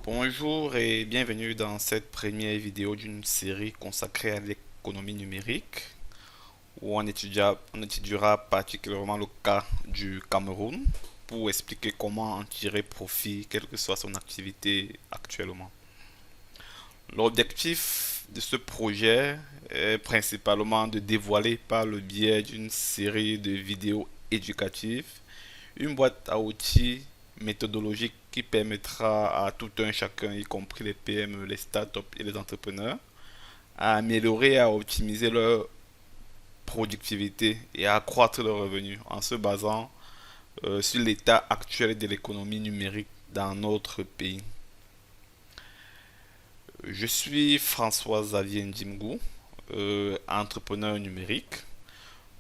Bonjour et bienvenue dans cette première vidéo d'une série consacrée à l'économie numérique où on étudiera particulièrement le cas du Cameroun pour expliquer comment en tirer profit quelle que soit son activité actuellement. L'objectif de ce projet est principalement de dévoiler par le biais d'une série de vidéos éducatives une boîte à outils méthodologique qui permettra à tout un chacun, y compris les PME, les startups et les entrepreneurs, à améliorer et à optimiser leur productivité et à accroître leurs revenus en se basant sur l'état actuel de l'économie numérique dans notre pays. Je suis François Xavier Ndimgou, entrepreneur numérique.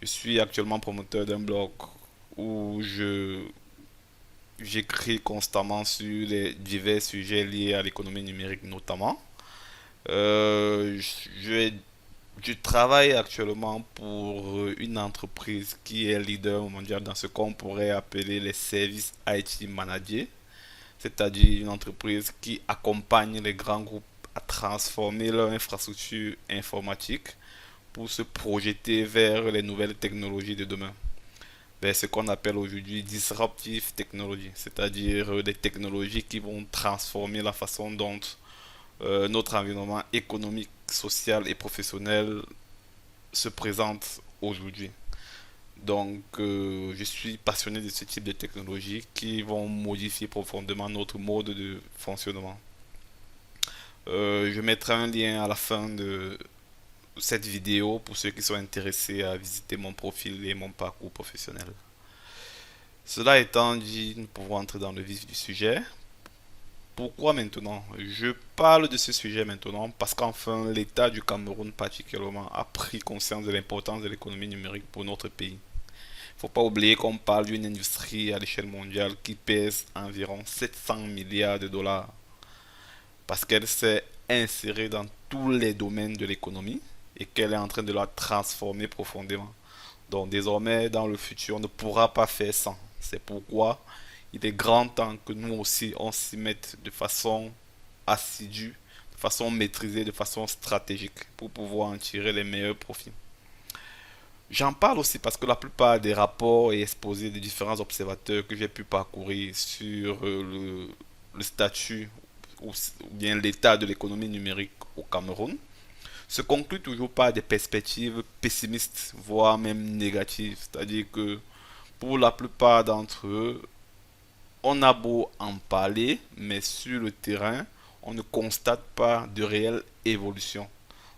Je suis actuellement promoteur d'un blog où j'écris constamment sur les divers sujets liés à l'économie numérique notamment. Euh, je, je travaille actuellement pour une entreprise qui est leader mondial dans ce qu'on pourrait appeler les services IT managés, c'est-à-dire une entreprise qui accompagne les grands groupes à transformer leur infrastructure informatique pour se projeter vers les nouvelles technologies de demain, vers ce qu'on appelle aujourd'hui disruptive technology, c'est-à-dire des technologies qui vont transformer la façon dont notre environnement économique, social et professionnel se présente aujourd'hui. Donc, je suis passionné de ce type de technologies qui vont modifier profondément notre mode de fonctionnement. Je mettrai un lien à la fin de cette vidéo pour ceux qui sont intéressés à visiter mon profil et mon parcours professionnel. Cela étant dit, nous pouvons entrer dans le vif du sujet. Pourquoi maintenant? Je parle de ce sujet maintenant parce qu'enfin l'État du Cameroun particulièrement a pris conscience de l'importance de l'économie numérique pour notre pays. Il ne faut pas oublier qu'on parle d'une industrie à l'échelle mondiale qui pèse environ 700 milliards de dollars parce qu'elle s'est insérée dans tous les domaines de l'économie et qu'elle est en train de la transformer profondément. Donc désormais, dans le futur, on ne pourra pas faire sans. C'est pourquoi il est grand temps que nous aussi, on s'y mette de façon assidue, de façon maîtrisée, de façon stratégique pour pouvoir en tirer les meilleurs profits. J'en parle aussi parce que la plupart des rapports et exposés des différents observateurs que j'ai pu parcourir sur le statut ou bien l'état de l'économie numérique au Cameroun se conclut toujours par des perspectives pessimistes, voire même négatives. C'est-à-dire que pour la plupart d'entre eux, on a beau en parler, mais sur le terrain, on ne constate pas de réelle évolution.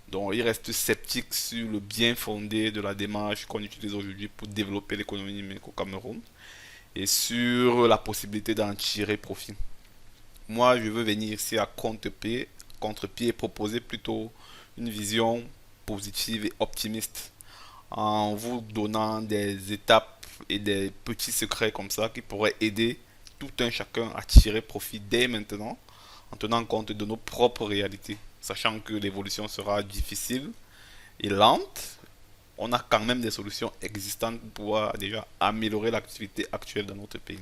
Donc, ils restent sceptiques sur le bien fondé de la démarche qu'on utilise aujourd'hui pour développer l'économie numérique au Cameroun et sur la possibilité d'en tirer profit. Moi, je veux venir ici à contre-pied et proposer plutôt une vision positive et optimiste en vous donnant des étapes et des petits secrets comme ça qui pourraient aider tout un chacun à tirer profit dès maintenant en tenant compte de nos propres réalités. Sachant que l'évolution sera difficile et lente, on a quand même des solutions existantes pour pouvoir déjà améliorer l'activité actuelle dans notre pays.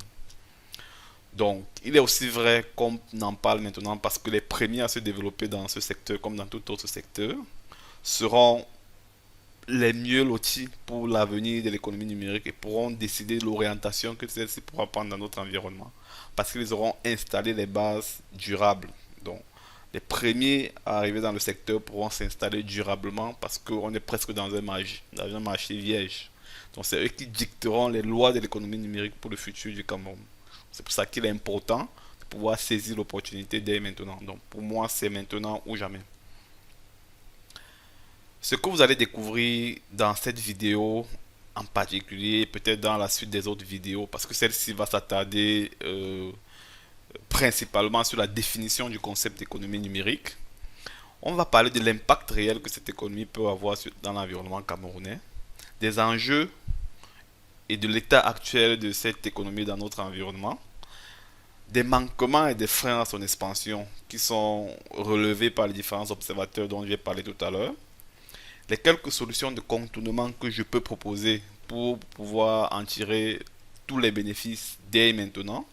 Donc, il est aussi vrai qu'on en parle maintenant parce que les premiers à se développer dans ce secteur, comme dans tout autre secteur, seront les mieux lotis pour l'avenir de l'économie numérique et pourront décider de l'orientation que celle-ci pourra prendre dans notre environnement. Parce qu'ils auront installé les bases durables. Donc, les premiers à arriver dans le secteur pourront s'installer durablement parce qu'on est presque dans un marché vierge. Donc, c'est eux qui dicteront les lois de l'économie numérique pour le futur du Cameroun. C'est pour ça qu'il est important de pouvoir saisir l'opportunité dès maintenant. Donc, pour moi, c'est maintenant ou jamais. Ce que vous allez découvrir dans cette vidéo en particulier, peut-être dans la suite des autres vidéos, parce que celle-ci va s'attarder principalement sur la définition du concept d'économie numérique. On va parler de l'impact réel que cette économie peut avoir dans l'environnement camerounais, des enjeux et de l'état actuel de cette économie dans notre environnement, des manquements et des freins à son expansion qui sont relevés par les différents observateurs dont j'ai parlé tout à l'heure, les quelques solutions de contournement que je peux proposer pour pouvoir en tirer tous les bénéfices dès maintenant,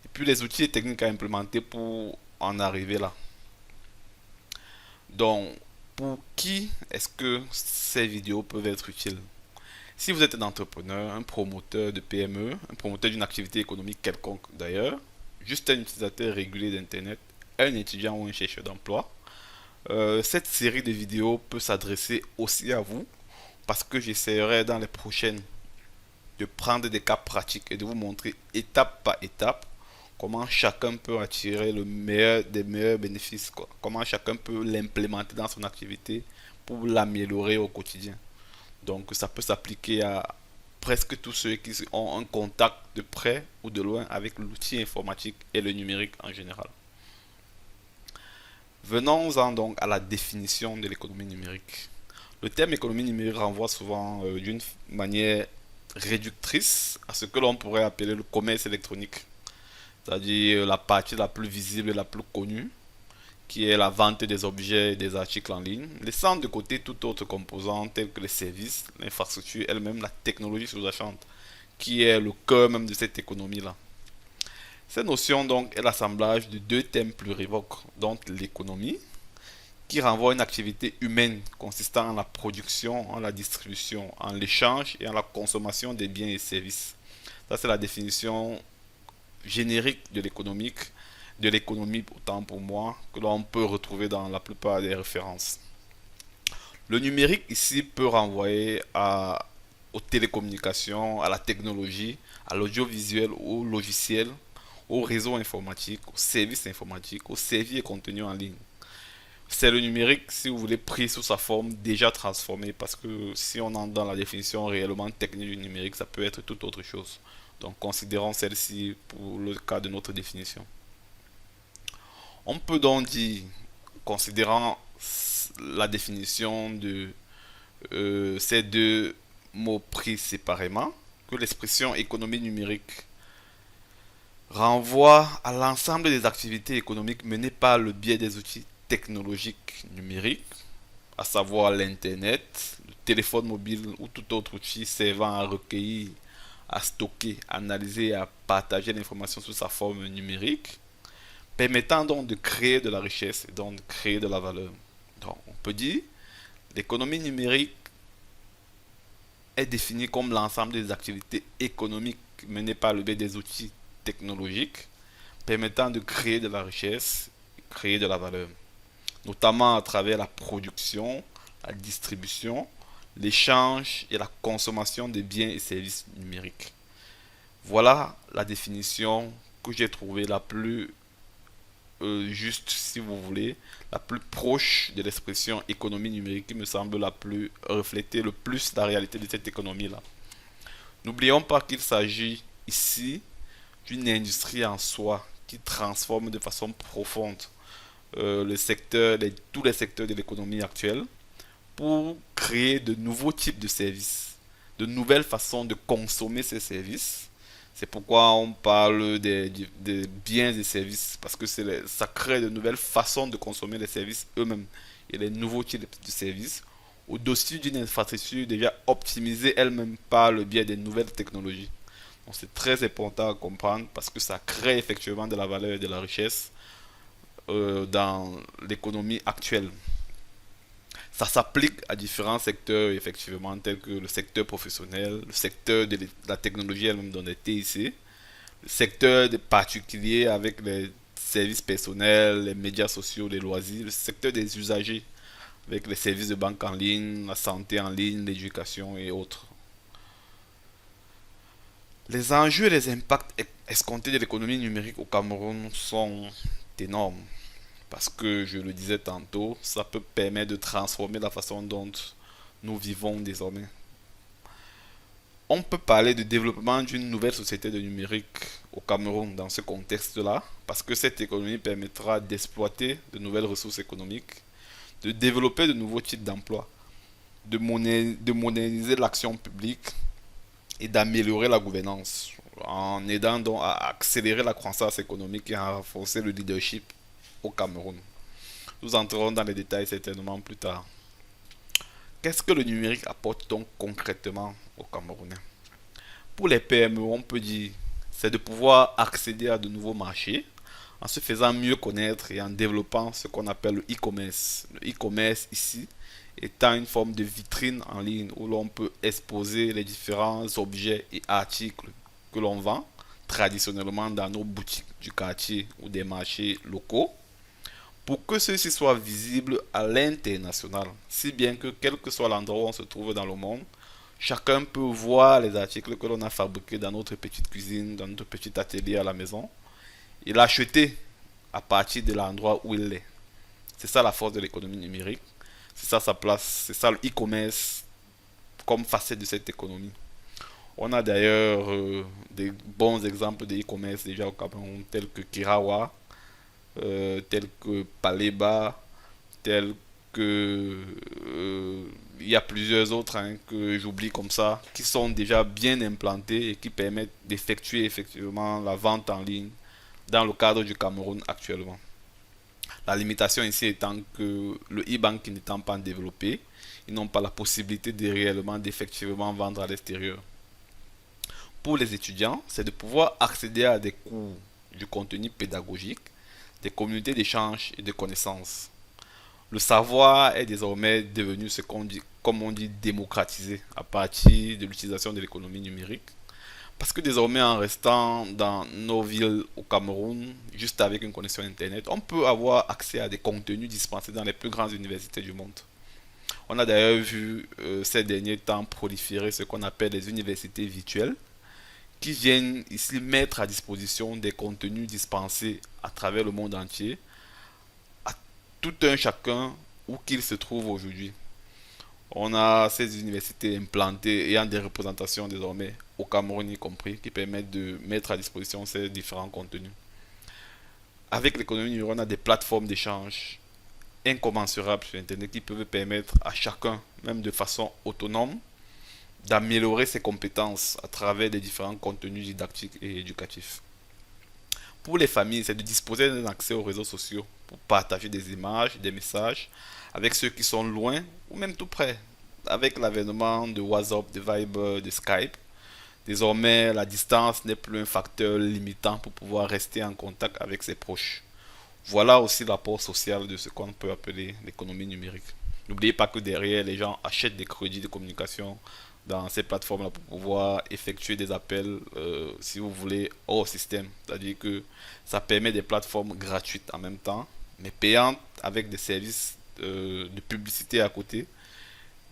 et puis les outils et techniques à implémenter pour en arriver là. Donc, pour qui est-ce que ces vidéos peuvent être utiles? Si vous êtes un entrepreneur, un promoteur de PME, un promoteur d'une activité économique quelconque d'ailleurs, juste un utilisateur régulier d'Internet, un étudiant ou un chercheur d'emploi, cette série de vidéos peut s'adresser aussi à vous parce que j'essaierai dans les prochaines de prendre des cas pratiques et de vous montrer étape par étape comment chacun peut attirer le meilleur des meilleurs bénéfices, quoi. Comment chacun peut l'implémenter dans son activité pour l'améliorer au quotidien. Donc ça peut s'appliquer à presque tous ceux qui ont un contact de près ou de loin avec l'outil informatique et le numérique en général. Venons-en donc à la définition de l'économie numérique. Le terme économie numérique renvoie souvent d'une manière réductrice à ce que l'on pourrait appeler le commerce électronique, c'est-à-dire la partie la plus visible et la plus connue, qui est la vente des objets et des articles en ligne, laissant de côté toute autre composante telle que les services, l'infrastructure elle-même, la technologie sous-jacente, qui est le cœur même de cette économie-là. Cette notion donc est l'assemblage de deux thèmes plurivoques, donc l'économie, qui renvoie à une activité humaine consistant en la production, en la distribution, en l'échange et en la consommation des biens et services. Ça, c'est la définition générique de l'économie autant pour moi, que l'on peut retrouver dans la plupart des références. Le numérique ici peut renvoyer aux télécommunications, à la technologie, à l'audiovisuel, au logiciel, au réseau informatique, aux services informatiques, aux services et contenus en ligne. C'est le numérique, si vous voulez, pris sous sa forme déjà transformée, parce que si on entre dans la définition réellement technique du numérique, ça peut être toute autre chose. Donc considérons celle-ci pour le cas de notre définition. On peut donc dire, considérant la définition de ces deux mots pris séparément, que l'expression économie numérique renvoie à l'ensemble des activités économiques menées par le biais des outils technologiques numériques, à savoir l'Internet, le téléphone mobile ou tout autre outil servant à recueillir, à stocker, à analyser et à partager l'information sous sa forme numérique, permettant donc de créer de la richesse et donc de créer de la valeur. Donc on peut dire l'économie numérique est définie comme l'ensemble des activités économiques menées par le biais des outils technologiques permettant de créer de la richesse et créer de la valeur, notamment à travers la production, la distribution, l'échange et la consommation des biens et services numériques. Voilà la définition que j'ai trouvée la plus juste, si vous voulez, la plus proche de l'expression économie numérique qui me semble la plus refléter le plus la réalité de cette économie-là. N'oublions pas qu'il s'agit ici d'une industrie en soi qui transforme de façon profonde tous les secteurs de l'économie actuelle pour créer de nouveaux types de services, de nouvelles façons de consommer ces services. C'est pourquoi on parle des biens et services, parce que ça crée de nouvelles façons de consommer les services eux-mêmes et les nouveaux types de services au-dessus d'une infrastructure déjà optimisée elle-même par le biais des nouvelles technologies. Donc c'est très important à comprendre parce que ça crée effectivement de la valeur et de la richesse dans l'économie actuelle. Ça s'applique à différents secteurs, effectivement, tels que le secteur professionnel, le secteur de la technologie elle-même dans les TIC, le secteur des particuliers avec les services personnels, les médias sociaux, les loisirs, le secteur des usagers avec les services de banque en ligne, la santé en ligne, l'éducation et autres. Les enjeux et les impacts escomptés de l'économie numérique au Cameroun sont énormes. Parce que, je le disais tantôt, ça peut permettre de transformer la façon dont nous vivons désormais. On peut parler de développement d'une nouvelle société de numérique au Cameroun dans ce contexte-là, parce que cette économie permettra d'exploiter de nouvelles ressources économiques, de développer de nouveaux types d'emplois, de moderniser l'action publique et d'améliorer la gouvernance, en aidant donc à accélérer la croissance économique et à renforcer le leadership au Cameroun. Nous entrerons dans les détails certainement plus tard. Qu'est-ce que le numérique apporte donc concrètement aux Camerounais? Pour les PME, on peut dire c'est de pouvoir accéder à de nouveaux marchés en se faisant mieux connaître et en développant ce qu'on appelle le e-commerce. Le e-commerce ici étant une forme de vitrine en ligne où l'on peut exposer les différents objets et articles que l'on vend traditionnellement dans nos boutiques du quartier ou des marchés locaux pour que ceux-ci soient visibles à l'international, si bien que quel que soit l'endroit où on se trouve dans le monde, chacun peut voir les articles que l'on a fabriqués dans notre petite cuisine, dans notre petit atelier à la maison, et l'acheter à partir de l'endroit où il est. C'est ça la force de l'économie numérique, c'est ça sa place, c'est ça le e-commerce comme facette de cette économie. On a d'ailleurs des bons exemples de e-commerce déjà au Cameroun, tels que Kirawa, tels que Paleba, tels que il y a plusieurs autres hein, que j'oublie comme ça, qui sont déjà bien implantés et qui permettent d'effectuer effectivement la vente en ligne dans le cadre du Cameroun actuellement. La limitation ici étant que le e-banking n'étant pas développé, ils n'ont pas la possibilité de réellement d'effectivement vendre à l'extérieur. Pour les étudiants, c'est de pouvoir accéder à des cours, du contenu pédagogique, des communautés d'échange et de connaissances. Le savoir est désormais devenu ce qu'on dit, comme on dit, démocratisé à partir de l'utilisation de l'économie numérique. Parce que désormais, en restant dans nos villes au Cameroun, juste avec une connexion Internet, on peut avoir accès à des contenus dispensés dans les plus grandes universités du monde. On a d'ailleurs vu ces derniers temps proliférer ce qu'on appelle les universités virtuelles, qui viennent ici mettre à disposition des contenus dispensés à travers le monde entier, à tout un chacun où qu'il se trouve aujourd'hui. On a ces universités implantées ayant des représentations désormais au Cameroun y compris qui permettent de mettre à disposition ces différents contenus. Avec l'économie numérique, on a des plateformes d'échange incommensurables sur Internet qui peuvent permettre à chacun, même de façon autonome, d'améliorer ses compétences à travers des différents contenus didactiques et éducatifs. Pour les familles, c'est de disposer d'un accès aux réseaux sociaux pour partager des images, des messages avec ceux qui sont loin ou même tout près. Avec l'avènement de WhatsApp, de Viber, de Skype, désormais la distance n'est plus un facteur limitant pour pouvoir rester en contact avec ses proches. Voilà aussi l'apport social de ce qu'on peut appeler l'économie numérique. N'oubliez pas que derrière, les gens achètent des crédits de communication dans ces plateformes-là pour pouvoir effectuer des appels, si vous voulez, hors système. C'est-à-dire que ça permet des plateformes gratuites en même temps, mais payantes avec des services de publicité à côté.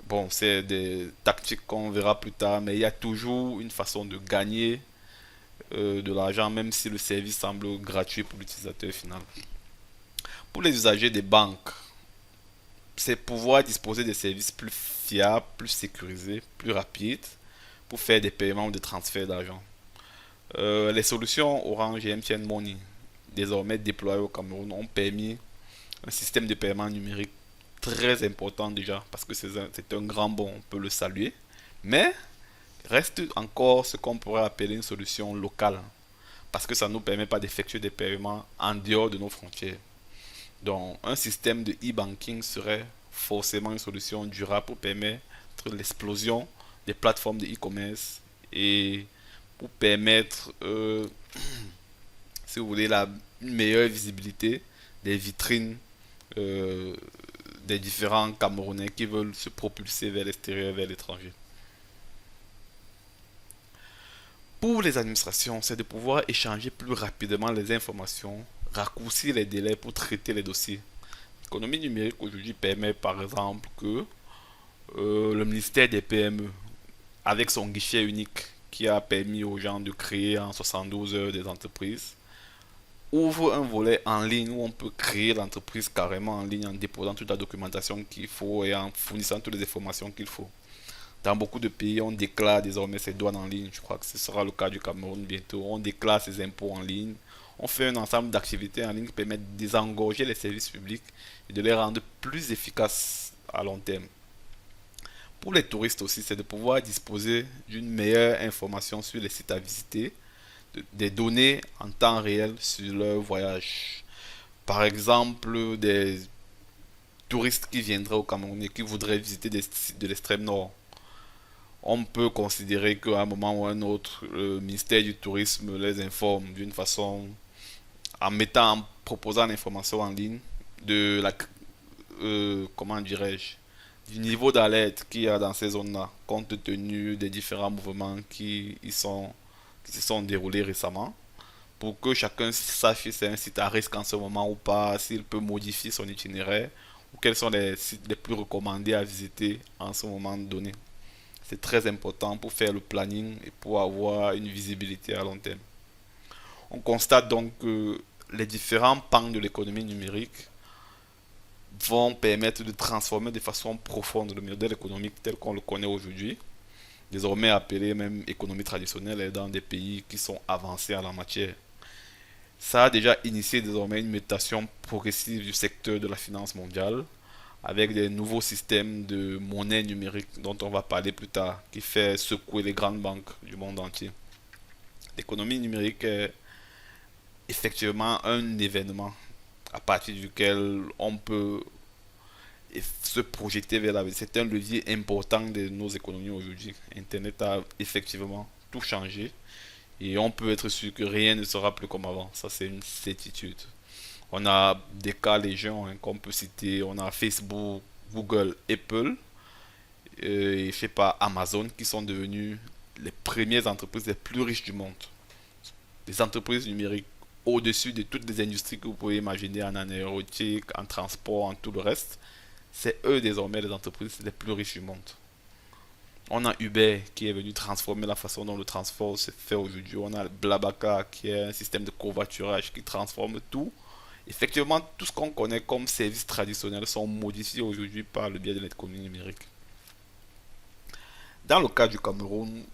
Bon, c'est des tactiques qu'on verra plus tard, mais il y a toujours une façon de gagner de l'argent, même si le service semble gratuit pour l'utilisateur final. Pour les usagers des banques, c'est pouvoir disposer de services plus fiables, plus sécurisés, plus rapides pour faire des paiements ou des transferts d'argent. Les solutions Orange et MTN Money, désormais déployées au Cameroun, ont permis un système de paiement numérique très important déjà, parce que c'est un grand bond, on peut le saluer. Mais reste encore ce qu'on pourrait appeler une solution locale, parce que ça ne nous permet pas d'effectuer des paiements en dehors de nos frontières. Donc, un système de e-banking serait forcément une solution durable pour permettre l'explosion des plateformes de e-commerce et pour permettre, si vous voulez, une meilleure visibilité des vitrines euh, des différents Camerounais qui veulent se propulser vers l'extérieur, vers l'étranger. Pour les administrations, c'est de pouvoir échanger plus rapidement les informations, raccourcir les délais pour traiter les dossiers. L'économie numérique aujourd'hui permet par exemple que le ministère des PME, avec son guichet unique qui a permis aux gens de créer en 72 heures des entreprises, ouvre un volet en ligne où on peut créer l'entreprise carrément en ligne en déposant toute la documentation qu'il faut et en fournissant toutes les informations qu'il faut. Dans beaucoup de pays, on déclare désormais ses douanes en ligne. Je crois que ce sera le cas du Cameroun bientôt. On déclare ses impôts en ligne. On fait un ensemble d'activités en ligne qui permettent de désengorger les services publics et de les rendre plus efficaces à long terme. Pour les touristes aussi, c'est de pouvoir disposer d'une meilleure information sur les sites à visiter, des données en temps réel sur leur voyage. Par exemple, des touristes qui viendraient au Cameroun et qui voudraient visiter des sites de l'extrême nord. On peut considérer qu'à un moment ou un autre, le ministère du Tourisme les informe d'une façon en proposant l'information en ligne de la, comment dirais-je, du niveau d'alerte qu'il y a dans ces zones-là, compte tenu des différents mouvements qui se sont déroulés récemment, pour que chacun sache si c'est un site à risque en ce moment ou pas, s'il peut modifier son itinéraire, ou quels sont les sites les plus recommandés à visiter en ce moment donné. C'est très important pour faire le planning et pour avoir une visibilité à long terme. On constate donc que les différents pans de l'économie numérique vont permettre de transformer de façon profonde le modèle économique tel qu'on le connaît aujourd'hui, désormais appelé même économie traditionnelle dans des pays qui sont avancés en la matière. Ça a déjà initié désormais une mutation progressive du secteur de la finance mondiale avec des nouveaux systèmes de monnaie numérique dont on va parler plus tard, qui fait secouer les grandes banques du monde entier. L'économie numérique est effectivement un événement à partir duquel on peut se projeter vers l'avenir. C'est un levier important de nos économies aujourd'hui. Internet a effectivement tout changé et on peut être sûr que rien ne sera plus comme avant. Ça, c'est une certitude. On a des cas légion hein, qu'on peut citer. On a Facebook, Google, Apple et je sais pas, Amazon qui sont devenus les premières entreprises les plus riches du monde. Des entreprises numériques au-dessus de toutes les industries que vous pouvez imaginer en aéronautique, en transport, en tout le reste. C'est eux désormais les entreprises les plus riches du monde. On a Uber qui est venu transformer la façon dont le transport se fait aujourd'hui. On a Blablacar qui est un système de covoiturage qui transforme tout. Effectivement, tout ce qu'on connaît comme services traditionnels sont modifiés aujourd'hui par le biais de l'économie numérique. Dans le cas du Cameroun,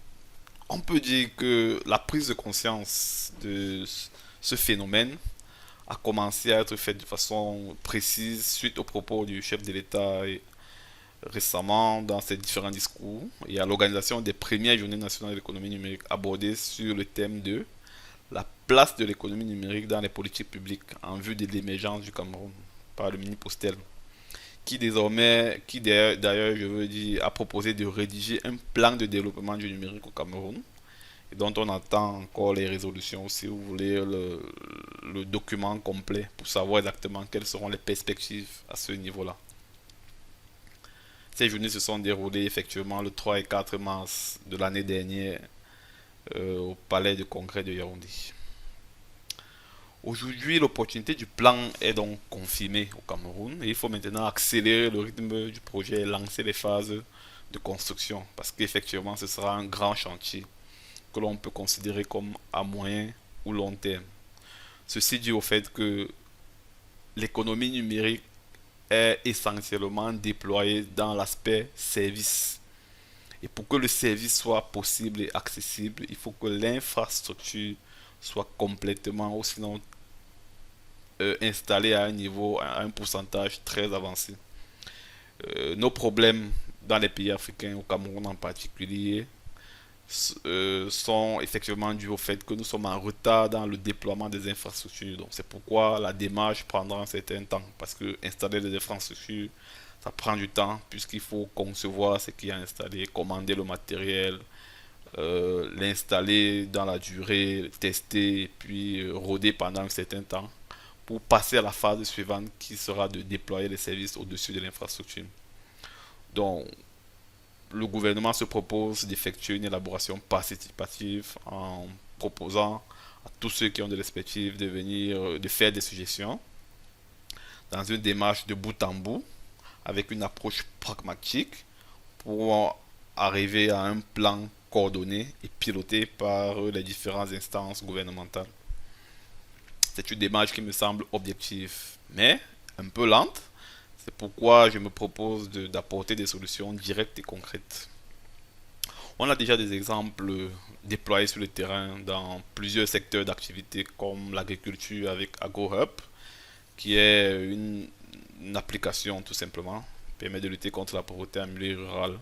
on peut dire que la prise de conscience de ce phénomène a commencé à être faite de façon précise suite aux propos du chef de l'État récemment dans ses différents discours et à l'organisation des premières journées nationales de l'économie numérique abordées sur le thème de la place de l'économie numérique dans les politiques publiques en vue de l'émergence du Cameroun par le mini-postel qui d'ailleurs, je veux dire, a proposé de rédiger un plan de développement du numérique au Cameroun et dont on attend encore les résolutions, si vous voulez, le document complet pour savoir exactement quelles seront les perspectives à ce niveau-là. Ces journées se sont déroulées effectivement le 3 et 4 mars de l'année dernière au palais de congrès de Yaoundé. Aujourd'hui, l'opportunité du plan est donc confirmée au Cameroun et il faut maintenant accélérer le rythme du projet et lancer les phases de construction parce qu'effectivement, ce sera un grand chantier que l'on peut considérer comme à moyen ou long terme. Ceci dû au fait que l'économie numérique est essentiellement déployée dans l'aspect service. Et pour que le service soit possible et accessible, il faut que l'infrastructure soit complètement, ou sinon installée à un niveau, à un pourcentage très avancé. Nos problèmes dans les pays africains, au Cameroun en particulier, sont effectivement dus au fait que nous sommes en retard dans le déploiement des infrastructures. Donc c'est pourquoi la démarche prendra un certain temps, parce que installer des infrastructures, ça prend du temps, puisqu'il faut concevoir ce qui est installé, commander le matériel, l'installer dans la durée, le tester, puis roder pendant un certain temps, pour passer à la phase suivante qui sera de déployer les services au-dessus de l'infrastructure. Donc, le gouvernement se propose d'effectuer une élaboration participative en proposant à tous ceux qui ont de l'expertise de venir, de faire des suggestions dans une démarche de bout en bout avec une approche pragmatique pour arriver à un plan coordonné et piloté par les différentes instances gouvernementales. C'est une démarche qui me semble objective, mais un peu lente. C'est pourquoi je me propose d'apporter des solutions directes et concrètes. On a déjà des exemples déployés sur le terrain dans plusieurs secteurs d'activité comme l'agriculture avec AgroHub, qui est une application tout simplement, qui permet de lutter contre la pauvreté en milieu rural.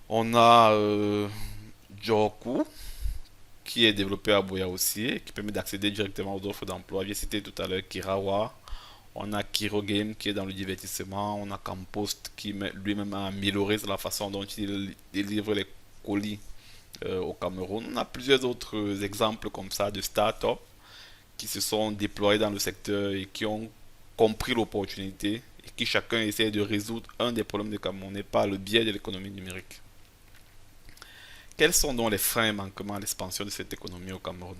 On a Joku, qui est développé à Boya aussi, et qui permet d'accéder directement aux offres d'emploi. J'ai cité tout à l'heure Kirawa. On a Kiro Game qui est dans le divertissement. On a Campost qui lui-même a amélioré la façon dont il délivre les colis au Cameroun. On a plusieurs autres exemples comme ça de start-up qui se sont déployés dans le secteur et qui ont compris l'opportunité et qui chacun essaie de résoudre un des problèmes de Camerounais par le biais de l'économie numérique. Quels sont donc les freins et manquements à l'expansion de cette économie au Cameroun?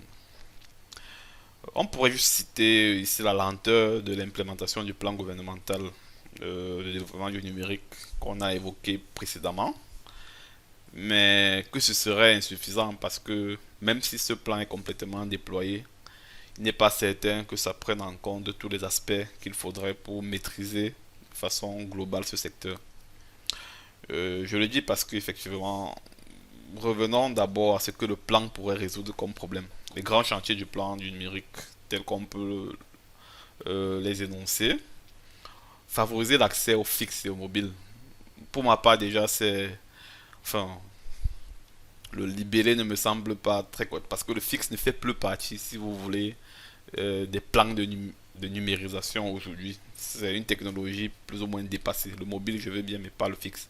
On pourrait juste citer ici la lenteur de l'implémentation du plan gouvernemental de développement du numérique qu'on a évoqué précédemment, mais que ce serait insuffisant parce que même si ce plan est complètement déployé, il n'est pas certain que ça prenne en compte tous les aspects qu'il faudrait pour maîtriser de façon globale ce secteur. Je le dis parce qu'effectivement, revenons d'abord à ce que le plan pourrait résoudre comme problème. Les grands chantiers du plan du numérique, tels qu'on peut les énoncer, favoriser l'accès au fixe et au mobile. Pour ma part, déjà, c'est. Enfin, le libellé ne me semble pas très correct parce que le fixe ne fait plus partie, si vous voulez, des plans de numérisation aujourd'hui. C'est une technologie plus ou moins dépassée. Le mobile, je veux bien, mais pas le fixe.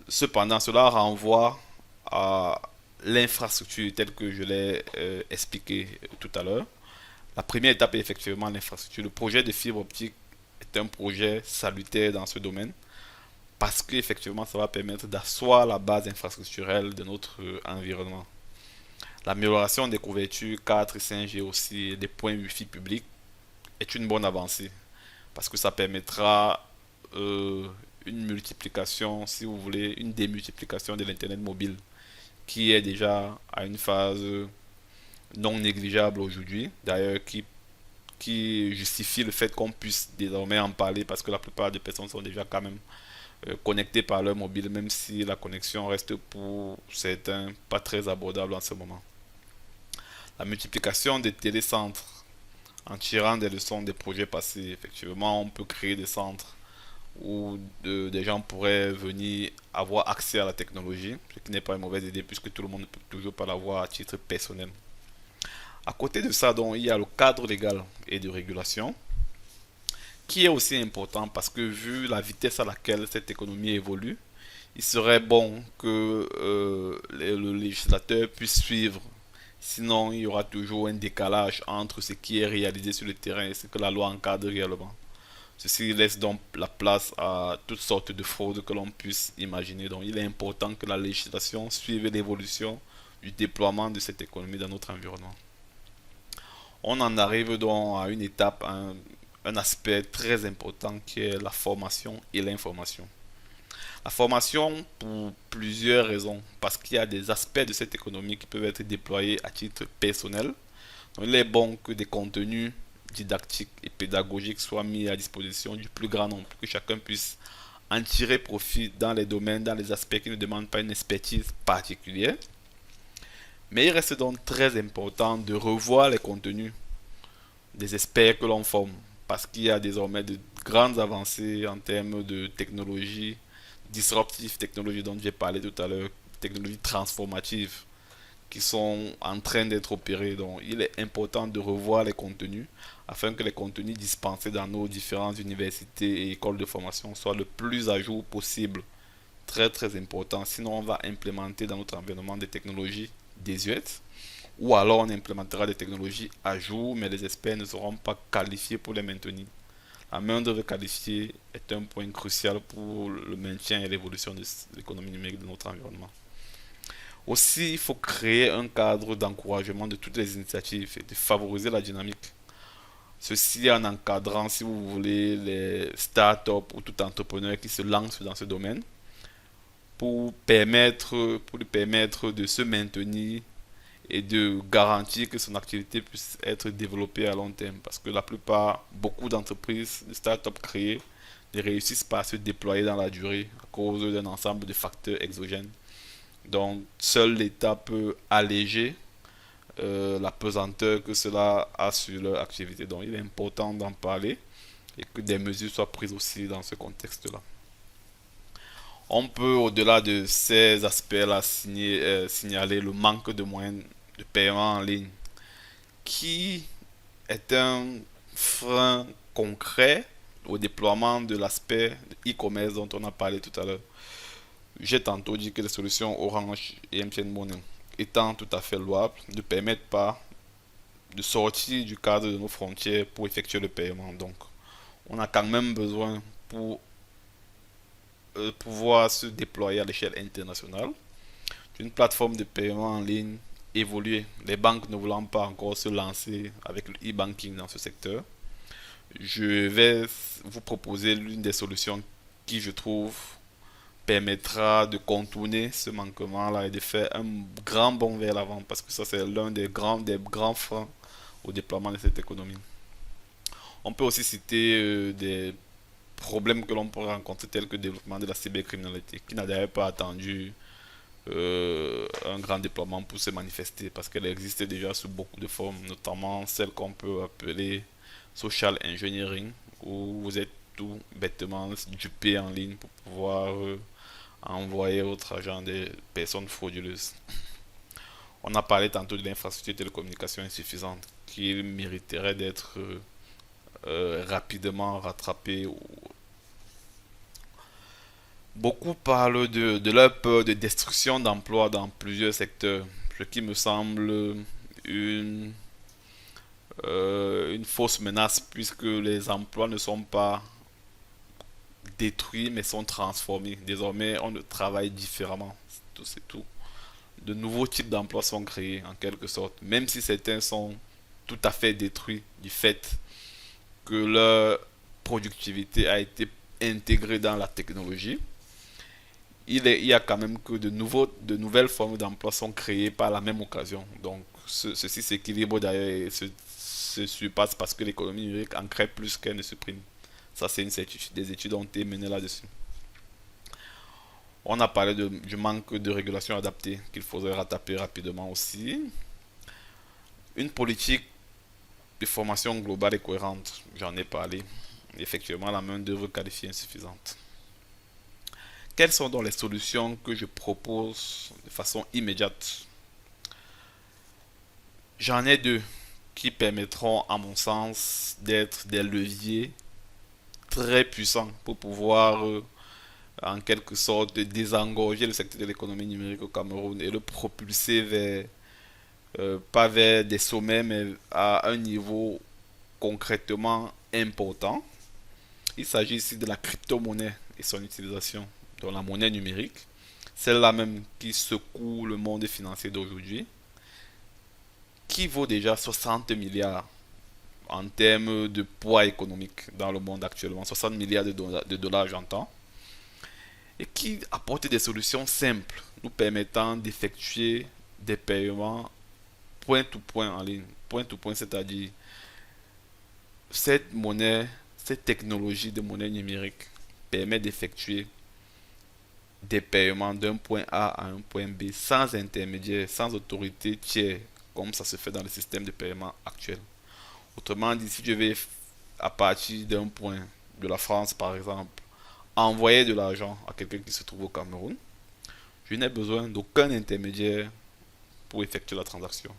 Cependant, cela renvoie à l'infrastructure telle que je l'ai expliqué tout à l'heure. La première étape est effectivement l'infrastructure. Le projet de fibre optique est un projet salutaire dans ce domaine parce qu'effectivement, ça va permettre d'asseoir la base infrastructurelle de notre environnement. L'amélioration des couvertures 4 et 5G aussi des points Wi-Fi publics est une bonne avancée parce que ça permettra une multiplication, si vous voulez, une démultiplication de l'Internet mobile qui est déjà à une phase non négligeable aujourd'hui, d'ailleurs qui justifie le fait qu'on puisse désormais en parler parce que la plupart des personnes sont déjà quand même connectées par leur mobile, même si la connexion reste pour certains pas très abordable en ce moment. La multiplication des télécentres en tirant des leçons des projets passés, effectivement, on peut créer des centres où des gens pourraient venir avoir accès à la technologie, ce qui n'est pas une mauvaise idée puisque tout le monde ne peut toujours pas l'avoir à titre personnel. À côté de ça, donc, il y a le cadre légal et de régulation qui est aussi important parce que vu la vitesse à laquelle cette économie évolue, il serait bon que le législateur puisse suivre. Sinon, il y aura toujours un décalage entre ce qui est réalisé sur le terrain et ce que la loi encadre réellement. Ceci laisse donc la place à toutes sortes de fraudes que l'on puisse imaginer. Donc, il est important que la législation suive l'évolution du déploiement de cette économie dans notre environnement. On en arrive donc à une étape, un aspect très important qui est la formation et l'information. La formation pour plusieurs raisons, parce qu'il y a des aspects de cette économie qui peuvent être déployés à titre personnel. Donc, il est bon que des contenus didactiques et pédagogiques soient mis à disposition du plus grand nombre, pour que chacun puisse en tirer profit dans les domaines, dans les aspects qui ne demandent pas une expertise particulière. Mais il reste donc très important de revoir les contenus des experts que l'on forme, parce qu'il y a désormais de grandes avancées en termes de technologie disruptive, technologie dont j'ai parlé tout à l'heure, technologies transformatives qui sont en train d'être opérées. Donc, il est important de revoir les contenus afin que les contenus dispensés dans nos différentes universités et écoles de formation soient le plus à jour possible. Très très important. Sinon, on va implémenter dans notre environnement des technologies désuètes ou alors on implémentera des technologies à jour, mais les experts ne seront pas qualifiés pour les maintenir. La main-d'œuvre qualifiée est un point crucial pour le maintien et l'évolution de l'économie numérique de notre environnement. Aussi, il faut créer un cadre d'encouragement de toutes les initiatives et de favoriser la dynamique. Ceci en encadrant, si vous voulez, les startups ou tout entrepreneur qui se lance dans ce domaine pour lui permettre de se maintenir et de garantir que son activité puisse être développée à long terme. Parce que la plupart, beaucoup d'entreprises, de startups créées, ne réussissent pas à se déployer dans la durée à cause d'un ensemble de facteurs exogènes. Donc, seul l'État peut alléger la pesanteur que cela a sur leur activité. Donc, il est important d'en parler et que des mesures soient prises aussi dans ce contexte-là. On peut, au-delà de ces aspects-là, signaler le manque de moyens de paiement en ligne, qui est un frein concret au déploiement de l'aspect e-commerce dont on a parlé tout à l'heure. J'ai tantôt dit que les solutions Orange et MTN Money étant tout à fait louables, ne permettent pas de sortir du cadre de nos frontières pour effectuer le paiement. Donc, on a quand même besoin pour pouvoir se déployer à l'échelle internationale d'une plateforme de paiement en ligne évoluée. Les banques ne voulant pas encore se lancer avec le e-banking dans ce secteur, je vais vous proposer l'une des solutions qui, je trouve, permettra de contourner ce manquement-là et de faire un grand bond vers l'avant parce que ça, c'est l'un des grands freins au déploiement de cette économie. On peut aussi citer des problèmes que l'on pourrait rencontrer tels que le développement de la cybercriminalité qui n'a d'ailleurs pas attendu un grand déploiement pour se manifester parce qu'elle existe déjà sous beaucoup de formes, notamment celle qu'on peut appeler social engineering où vous êtes tout bêtement dupé en ligne pour pouvoir envoyer votre argent des personnes frauduleuses. On a parlé tantôt de l'infrastructure de télécommunication insuffisante qui mériterait d'être rapidement rattrapée. Beaucoup parlent de leur peur de destruction d'emplois dans plusieurs secteurs, ce qui me semble une, une fausse menace puisque les emplois ne sont pas détruits mais sont transformés. Désormais, on travaille différemment. C'est tout. De nouveaux types d'emplois sont créés en quelque sorte, même si certains sont tout à fait détruits du fait que leur productivité a été intégrée dans la technologie. Il y a quand même que de nouvelles formes d'emploi sont créées par la même occasion. Donc, ceci s'équilibre d'ailleurs et se surpasse parce que l'économie numérique en crée plus qu'elle ne supprime. Ça, c'est une certitude. Des études ont été menées là-dessus. On a parlé du manque de régulation adaptée qu'il faudrait rattraper rapidement aussi. Une politique de formation globale et cohérente, j'en ai parlé. Effectivement, la main-d'œuvre qualifiée insuffisante. Quelles sont donc les solutions que je propose de façon immédiate? J'en ai deux qui permettront, à mon sens, d'être des leviers très puissants pour pouvoir, en quelque sorte, désengorger le secteur de l'économie numérique au Cameroun et le propulser vers, pas vers des sommets, mais à un niveau concrètement important. Il s'agit ici de la crypto-monnaie et son utilisation dans la monnaie numérique, celle-là même qui secoue le monde financier d'aujourd'hui, qui vaut déjà 60 milliards en termes de poids économique dans le monde actuellement, 60 milliards de dollars j'entends, et qui apporte des solutions simples, nous permettant d'effectuer des paiements point to point en ligne. Point to point, c'est-à-dire cette monnaie, cette technologie de monnaie numérique permet d'effectuer des paiements d'un point A à un point B sans intermédiaire, sans autorité tiers, comme ça se fait dans le système de paiement actuel. Autrement dit, si je vais à partir d'un point de la France par exemple, envoyer de l'argent à quelqu'un qui se trouve au Cameroun, je n'ai besoin d'aucun intermédiaire pour effectuer la transaction.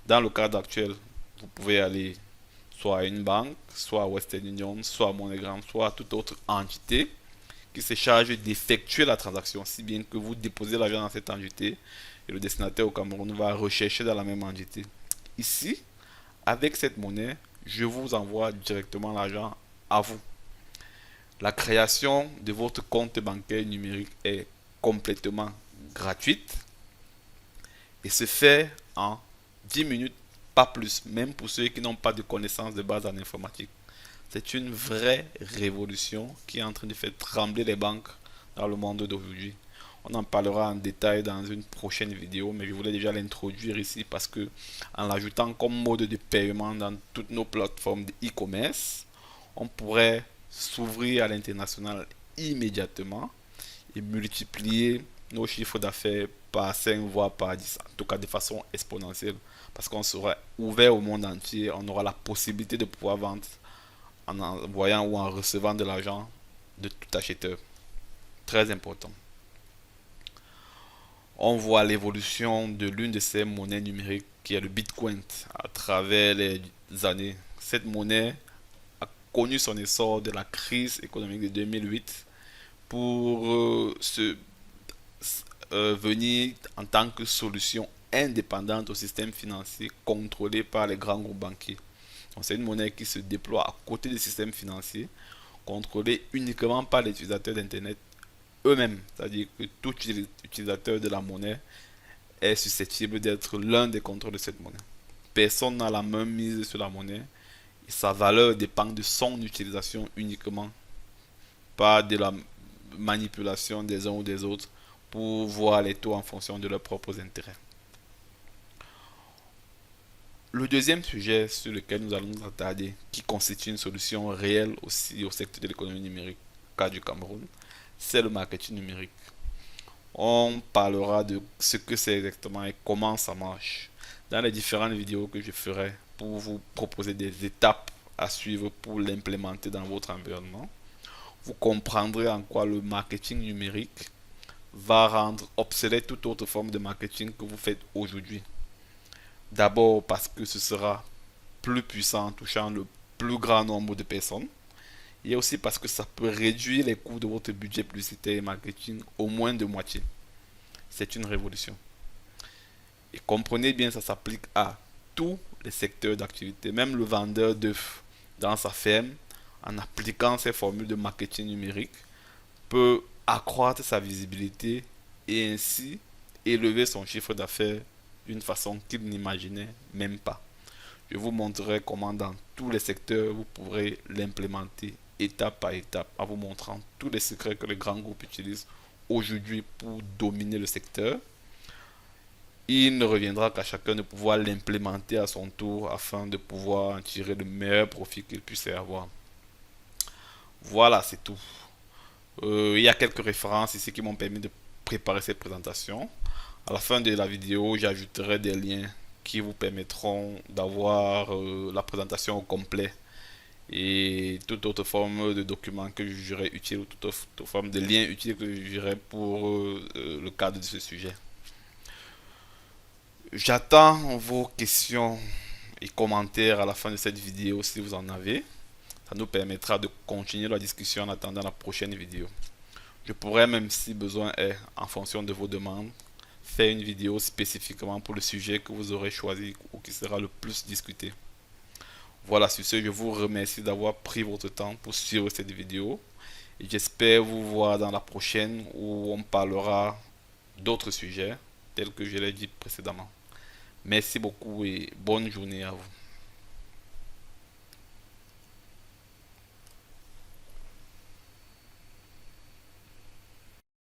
Dans le cadre actuel, vous pouvez aller soit à une banque, soit à Western Union, soit à MoneyGram, soit à toute autre entité qui se charge d'effectuer la transaction, si bien que vous déposez l'argent dans cette entité et le destinataire au Cameroun va rechercher dans la même entité. Ici, avec cette monnaie, je vous envoie directement l'argent à vous. La création de votre compte bancaire numérique est complètement gratuite et se fait en 10 minutes, pas plus, même pour ceux qui n'ont pas de connaissances de base en informatique. C'est une vraie révolution qui est en train de faire trembler les banques dans le monde d'aujourd'hui. On en parlera en détail dans une prochaine vidéo, mais je voulais déjà l'introduire ici parce que en l'ajoutant comme mode de paiement dans toutes nos plateformes de e-commerce, on pourrait s'ouvrir à l'international immédiatement et multiplier nos chiffres d'affaires par 5 voire par 10, en tout cas de façon exponentielle, parce qu'on sera ouvert au monde entier, on aura la possibilité de pouvoir vendre en envoyant ou en recevant de l'argent de tout acheteur. Très important. On voit l'évolution de l'une de ces monnaies numériques qui est le Bitcoin à travers les années. Cette monnaie a connu son essor de la crise économique de 2008 pour venir en tant que solution indépendante au système financier contrôlé par les grands groupes banquiers. Donc c'est une monnaie qui se déploie à côté des systèmes financiers, contrôlée uniquement par les utilisateurs d'Internet eux-mêmes. C'est-à-dire que tout utilisateur de la monnaie est susceptible d'être l'un des contrôles de cette monnaie. Personne n'a la main mise sur la monnaie et sa valeur dépend de son utilisation uniquement, pas de la manipulation des uns ou des autres pour voir les taux en fonction de leurs propres intérêts. Le deuxième sujet sur lequel nous allons nous attarder, qui constitue une solution réelle aussi au secteur de l'économie numérique, cas du Cameroun, c'est le marketing numérique. On parlera de ce que c'est exactement et comment ça marche dans les différentes vidéos que je ferai pour vous proposer des étapes à suivre pour l'implémenter dans votre environnement. Vous comprendrez en quoi le marketing numérique va rendre obsolète toute autre forme de marketing que vous faites aujourd'hui. D'abord parce que ce sera plus puissant en touchant le plus grand nombre de personnes. Et aussi parce que ça peut réduire les coûts de votre budget publicitaire et marketing au moins de moitié. C'est une révolution. Et comprenez bien, ça s'applique à tous les secteurs d'activité. Même le vendeur d'œufs dans sa ferme, en appliquant ces formules de marketing numérique, peut accroître sa visibilité et ainsi élever son chiffre d'affaires d'une façon qu'il n'imaginait même pas. Je vous montrerai comment dans tous les secteurs vous pourrez l'implémenter étape par étape en vous montrant tous les secrets que les grands groupes utilisent aujourd'hui pour dominer le secteur. Il ne reviendra qu'à chacun de pouvoir l'implémenter à son tour afin de pouvoir en tirer le meilleur profit qu'il puisse avoir. Voilà, c'est tout. Il y a quelques références ici qui m'ont permis de préparer cette présentation. À la fin de la vidéo, j'ajouterai des liens qui vous permettront d'avoir la présentation au complet et toute autre forme de document que je jugerai utile ou toute autre forme de lien utile que je jugerai pour le cadre de ce sujet. J'attends vos questions et commentaires à la fin de cette vidéo si vous en avez. Ça nous permettra de continuer la discussion en attendant la prochaine vidéo. Je pourrais même, si besoin est, en fonction de vos demandes, faire une vidéo spécifiquement pour le sujet que vous aurez choisi ou qui sera le plus discuté. Voilà, sur ce, je vous remercie d'avoir pris votre temps pour suivre cette vidéo et j'espère vous voir dans la prochaine où on parlera d'autres sujets tels que je l'ai dit précédemment. Merci beaucoup et bonne journée à vous.